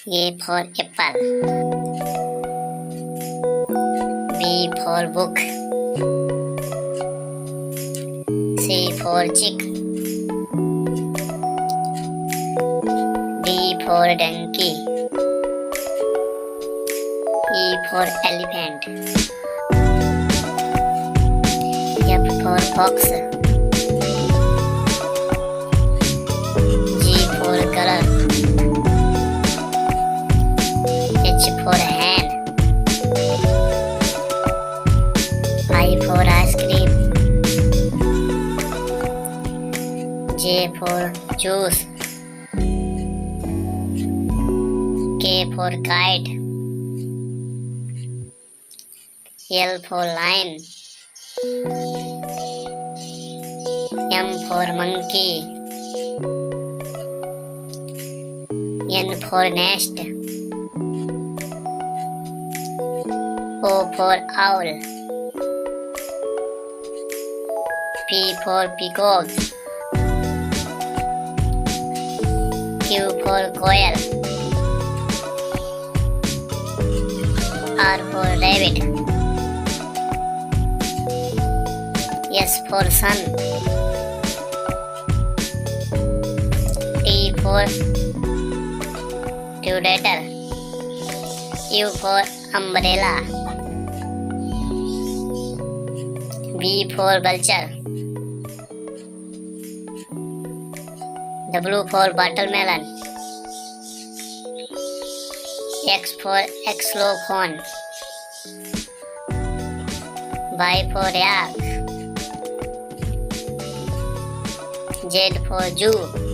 A for apple. B for book. C for chick. D for donkey. E for elephant. F for fox. G for color. H for hen. I for ice cream. J for juice. K for kite. L for lion. M for monkey. N for nest. O for owl. P for peacock. Q for quail. R for rabbit. S for sun. T for turtle. U for umbrella. V for vulture. W for watermelon. X for xylophone. Y for yak. Z for zoo.